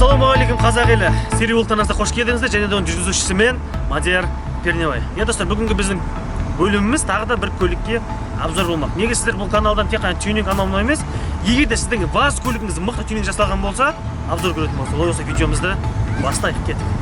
Ассалаумағалейкум қазақ елі. Сериал танасына қош келдіңіздер, және де оның жүргізушісі мен Мадияр Пернебай. Достар, бүгінгі біздің бөліміміз тағы да бір көлікке обзор болмақ. Неге сіздер бұл каналдан тек қана тюнинг каналына емес, егер де сіздің ваз көлігіңіз мықты тюнинг жасалған болса, обзор көретін болса, олай болса видеомызды бастайық, кеттік.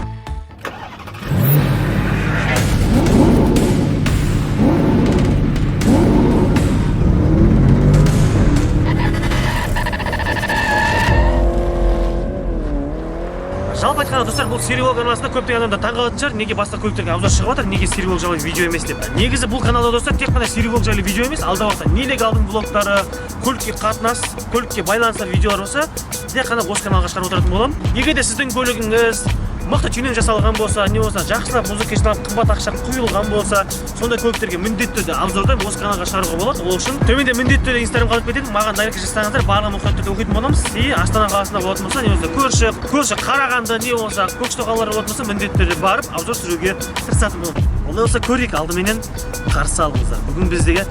Жалпы айтқанда достар, бұл сериал каналында көптеген адамдар таң қалатын шығар, неге басқа көліктерге обзор шығып жатыр, неге сериал жайлы видео емес деп. Негізі бұл каналда достар тек қана сериал жайлы видео емес, алдағы уақытта нелегалдың блогтары, көлікке қатынас, көлікке байланысты видеолар болса, тек қана осы каналға шығарып отыратын боламын. Егер де сіздің көлігіңіз мықты тюнинг жасалған болса, не болса, жақсылап музыка жиналып қымбат ақша құйылған болса, сондай көліктерге міндетті түрде обзорды осы каналға шығаруға болады. Ол үшін төменде міндетті түрде Instagram қалып кетеді, маған дайрект жазсаңыздар, барлығын мұқият түрде оқитын боламыз. Астана қаласында болатын болса, не болса, көрші Қарағанды, не болса, Көкшетау қалалары болатын болса, міндетті түрде барып обзор түсіруге тырысатын боламын. Олай болса көрейік, алдыменен қарсы алыңыздар. Бүгін біздегі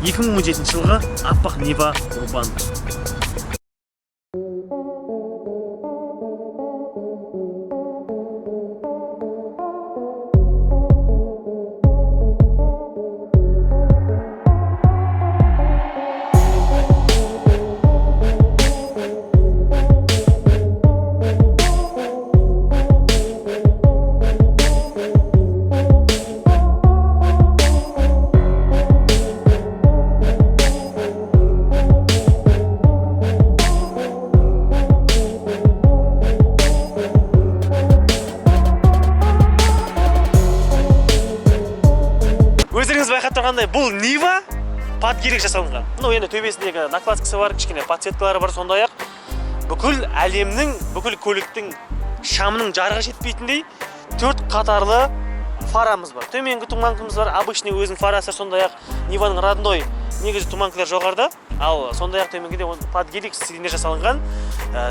2017 жылғы аппақ Нива Урбан. Өздеріңіз байқап тұрғандай, бұл Нива подгерек жасалынған. Енді төбесіндегі накладкасы бар, кішкене подсветкалары бар, сондай-ақ бүкіл әлемнің, бүкіл көліктің шамының жарығы жетпейтіндей 4 қатарлы фарамыз бар. Төменгі туманкамыз бар, обычный өзінің фарасы, сондай-ақ Ниваның родной негізі туманкалар жоғарыда, ал сондай-ақ төменгіде подгерек стилінде жасалынған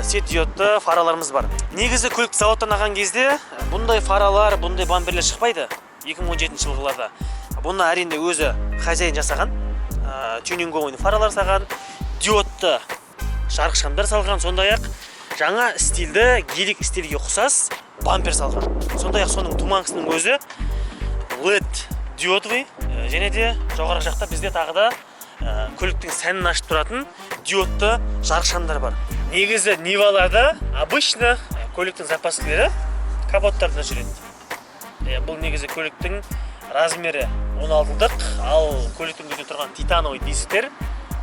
светодиодты фараларымыз бар. Негізі көлік заводтан алған кезде бұндай фаралар, бұндай бамперлер шықпайды 2017 жылғыларда. Бұны әрине өзі хозяин жасаған, тюнинговый фаралар салған, диодты жарықшамдар салған, сондай-ақ жаңа стильді, гелик стильге ұқсас бампер салған. Сондай-ақ соның туманкасының өзі LED диодовый, және де жоғары жақта бізде тағы да көліктің сәнін ашып тұратын диодты жарықшамдар бар. Негізі Ниваларда обычно көліктің запаскілері капоттарда жүреді. Бұл негізі көліктің размері 16-дық, ал көліктің өзінде тұрған титановый дисктер,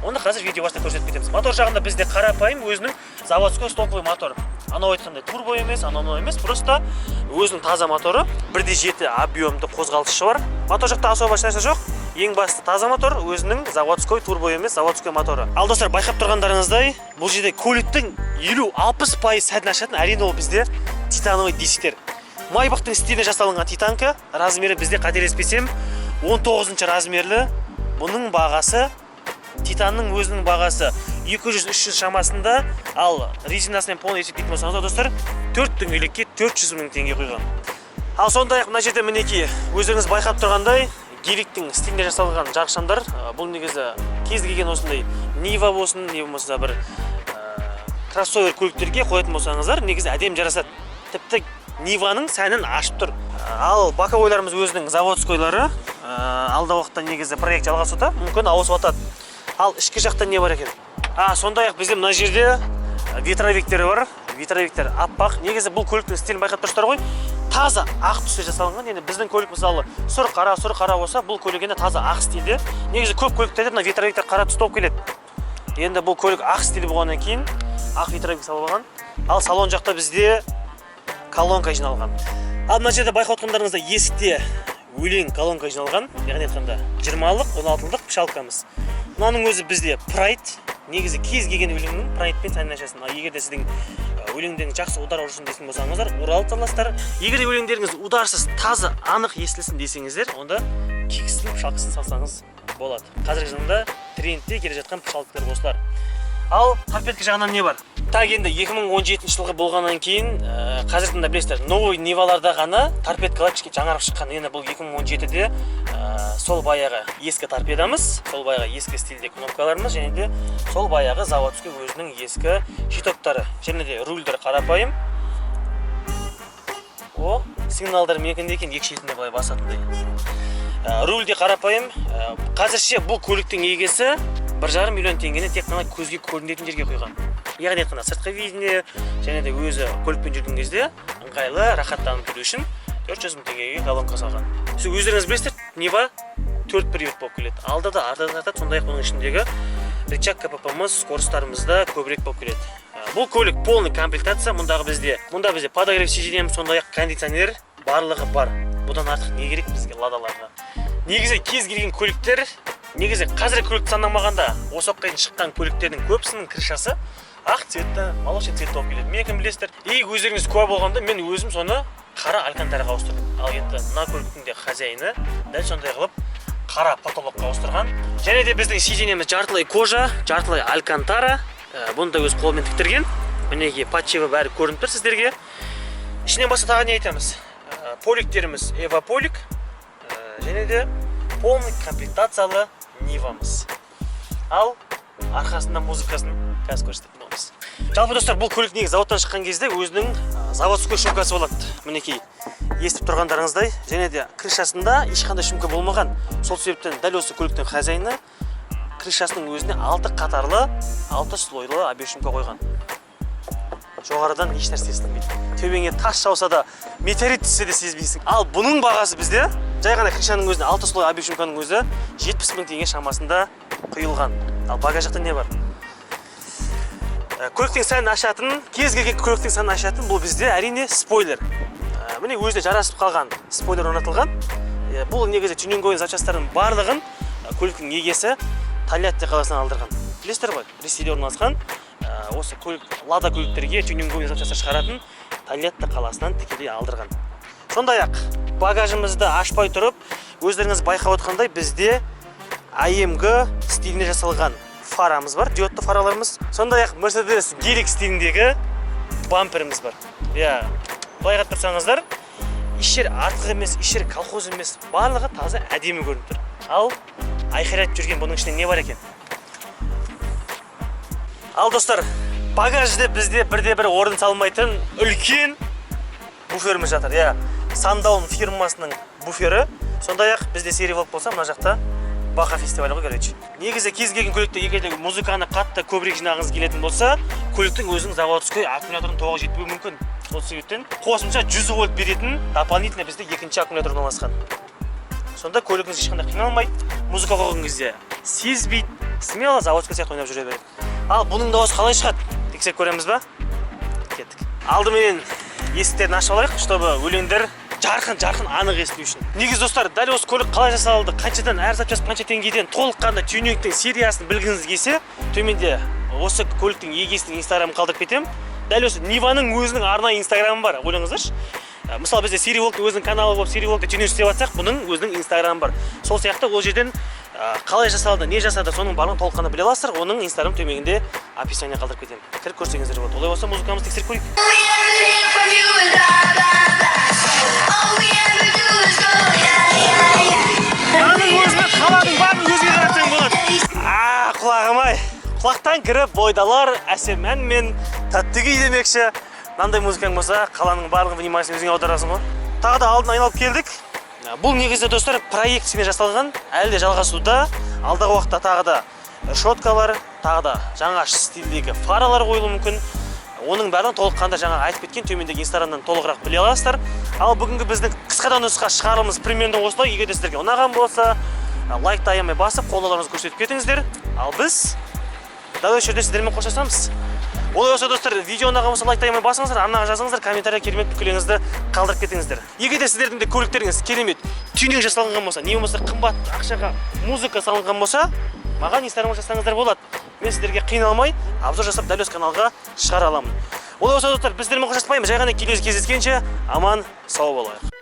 оны қазір видео басында көрсетіп кетеміз. Мотор жағында бізде қарапайым өзінің заводской стоковый мотор. Анау айтқандай турбо емес, анау емес, просто өзінің таза моторы, 1.7 объемды қозғалтқышы бар. Мотор жақта особо нәрсе жоқ. Ең басты таза мотор, өзінің заводской турбо емес, заводской моторы. Ал достар, байқап тұрғандарыңыздай, бұл жерде көліктің 50-60% сәтін ашатын, әрине ол бізде титановый дисктер. Майбақтың стиліне жасалынған титанка, размері бізде қателеспесем 19-ші размерлі. Бұның бағасы, титанның өзінің бағасы 200-300 шамасында, ал резинасымен полный есептейтін болсаңыз, достар, 4 дөңгелекке 400 мың теңге құйған. Ал сондай-ақ мына жерде мінекей өздеріңіз байқап тұрғандай, геликтің стиліне жасалған жарықшамдар. Бұл негізі кез келген осындай Нива болсын, не болмаса бір кроссовер көліктерге қоятын болсаңыздар, негізі әдемі жарасады. Тіпті Ниваның сәнін ашып тұр. Ал боковойларымыз өзінің заводскойлары, алда уақытта негізі проект жалғасуда, мүмкін ауысып атады. Ал ішкі жақта не бар екен? Сондай-ақ бізде мына жерде ветровиктері бар. Ветровиктер аппақ. Негізі бұл көліктің стилін байқап тұрсыздар ғой. Таза ақ түсте жасалынған. Енді біздің көлік мысалы сұр қара болса, бұл көлік енді таза ақ стилде. Негізі көп көліктерде мына ветровиктер қара түсті болып келеді. Енді бұл көлік ақ стилі болғаннан кейін ақ ветровик салынған. Ал салон жақта бізде колонка жиналған. Ал мына жерде байқап отқандарыңызда есікте өлең колонка жиналған, яғни айтқанда 20-лық, 16-лық пішалкамыз. Мынаның өзі бізде Pride, негізі кез келген өлеңнің Pride'пен сәнін ашасың. Егер де сіздің өлеңдеріңіз жақсы удар ұрсын десін болсаңыздар, уралып саласыздар. Егер де өлеңдеріңіз ударсыз, таза, анық естілсін десеңіздер, онда киксін, пышалқысын салсаңыз болады. Қазіргі жылында трендте келе жатқан пышалқылар осылар. Ал торпедка жағынан не бар? Так, енді 2017 жылғы болғаннан кейін, қазірдің да білесіздер, новый Ниваларда ғана торпедкалар кішкене жаңарып шыққан. Енді бұл 2017-де сол баяғы ескі торпедамыз, сол баяғы ескі стильде кнопкаларымыз, және де сол баяғы заводской өзінің ескі щитоктары. Және де рульдер қарапайым, О, сигналдар менікінде екен, екі шетінде былай басатындай. Рульде қарапайым. Қазірше бұл көліктің егесі 1,5 миллион теңгені тек қана көзге көрінетін жерге қойған. Яғни қана сыртқы видение және де өзі көлікпен жүрген кезде ыңғайлы, рахаттанып жүру үшін 400 мың теңгеге колонка салған. Сіз өздеріңіз білесіздер, Нива 4 привод болып келеді. Алда да, арда да, сондай-ақ оның ішіндегі рычаг КПП-мыз, скоростарымызда көбірек болып келеді. Бұл көлік полный комплектация. Мұнда бізде подогрев сиденьем, сондай-ақ кондиционер барлығы бар. Бұдан артық не керек бізге ладаларға? Негізі кез келген көліктер, негізі қазіргі көлікті санамағанда осы уақытқа дейін шыққан көліктердің көбісінің крышасы ақ цветті, молочный цвет болып келеді. Мен кім білесіздер? Өздеріңіз куә болғанда мен өзім соны қара алькантараға ауыстырдым. Ал енді мына көліктің де хозяйыны дәл сондай қылып қара потолокқа ауыстырған. Және де біздің сиденьеміз жартылай кожа, жартылай алькантара. Бұны да өз қолмен тіктірген. Мінеки патчеві бәрі көрініп тұр сіздерге. Ішінен басқа тағы не айтамыз? Поликтеріміз Эвополик. Және де полный комплектациялы Нивамыз. Ал арқасында музыкасын қазір көрсететін боламыз. Жалпы достар, бұл көлік негізі заводтан шыққан кезде өзінің заводской шумкасы болады. Мінеки естіп тұрғандарыңыздай, және де крышасында ешқандай шумка болмаған. Сол себептен дәл осы көліктің хозяйыны крышасының өзіне 6 қатарлы, 6 слойлы объемшумка қойған. Жоғарыдан еш нәрсе естілмейді. Төбеңе тас жауса да, метеорит түссе де сезбейсің. Ал бұның бағасы бізде жай ғана крышаның өзіне 6 слой объемшумканың өзі 70 мың теңге шамасында құйылған. Ал багаж жақта не бар? Көліктің сәнін ашатын, кез келген көліктің сәнін ашатын бұл бізде әрине спойлер. Міне өзіне жарасып қалған спойлер орнатылған. Бұл негізі тюнинговый запчастардың барлығын көліктің егесі Тольятти қаласынан алдырған. Білесіздер ғой, Ресейде орналасқан осы лада көліктерге тюнинговый запчастар шығаратын Тольятти қаласынан тікелей алдырған. Сондай-ақ багажымызды ашпай тұрып, өздеріңіз байқап отқандай бізде AMG стиліне жасалған фарамыз бар, диодты фараларымыз. Сондай-ақ Mercedes Гелик стиліндегі бамперіміз бар. Былай қарап тұрсаңыздар, ешер артық емес, ешер колхоз емес, барлығы таза әдемі көрініп тұр. Ал айқайлап жүрген бұның ішінде не бар екен? Ал достар, багажда бізде бірде-бір орын салмайтын үлкен буферіміз жатыр. Сандаун фирмасының буфері. Сондай-ақ бізде сериялық болса, мына жақта Баха фестивалі ғой, короче. Негізі кез келген көлікте егер музыканы қатты көбірек жинағыңыз келетін болса, көліктің өзінің заводской аккумуляторын тоғы жетпеуі мүмкін. Сол себептен қосымша 100 вольт беретін дополнительно бізде екінші аккумулятор орналасқан. Сонда көлігіңіз ешқандай қиналмайды, музыка қойған кезде сезбейді, смело заводской сияқты ойнап жүре береді. Ал бұның дауысы қалай шығады? Тексеріп көреміз ба? Кеттік. Алдыменен есіктерін ашып алайық, чтобы өлеңдер жарқын анық естілу үшін. Негіз достар, дәл осы көлік қалай жасалды, қаншадан әр запчасть қанша теңгеден толыққанды тюнингтің сериясын білгіңіз келсе, төменде осы көліктің егесінің инстаграмын қалдырып кетем. Дәл осы Ниваның өзінің арнайы инстаграмы бар, ойлаңыздаршы. Мысалы бізде сериялықтың өзінің каналы болып сериялықты тюнинг істеп жатсақ, бұның өзінің инстаграмы бар. Сол сияқты ол жерден қалай жасалды, не жасады, соның барлығын толыққанды біле аласыздар. Оның инстаграм төменінде описание қалдырып кетем. Кіріп көрсеңіздер болады. Олай болса музыкамызды тексеріп көрейік. Оның өзіне қаланың барын өзге қаратсаң болады. Құлағым-ай. Құлақтан кіріп бойдалар әсем ән мен тәтті күй демекші. Мынандай музыкаң болса, қаланың барлығын вниманиесін өзіңе аударасың ғой. Тағы да алдын айналып келдік. Бұл негізде достар проектісіне жасалған, әлі де жалғасуда. Алдағы уақытта тағы да шоткалар, тағы да жаңа стилдегі фаралар қойылуы мүмкін. Оның бәрін толыққанда жаңа айтып кеткен төмендегі инстаграмнан толығырақ біле аласыздар. Ал бүгінгі біздің қысқадан нұсқа шығарылымыз примерно осылай. Егер де сіздерге ұнаған болса, лайкты аямай басып, қолдауларыңызды көрсетіп кетіңіздер. Ал біз дәл осы жерде сіздермен қоштасамыз. Олай болса достар, видео ұнаған болса лайкты аямай басыңыздар, арнаға жазыңыздар, комментария керемет пікірлеріңізді қалдырып кетіңіздер. Егер де сіздердің де көліктеріңіз керемет тюнинг жасалынған болса, не болмаса қымбат ақшаға музыка салынған болса, маған инстаграмға жазсаңыздар болады. Мен сіздерге қиналмай обзор жасап дәл осы каналға шығара аламын. Олай болса достар, біздермен қоштаспаймыз. Жай ғана келесі кездескенше аман сау болайық.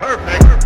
Perfect.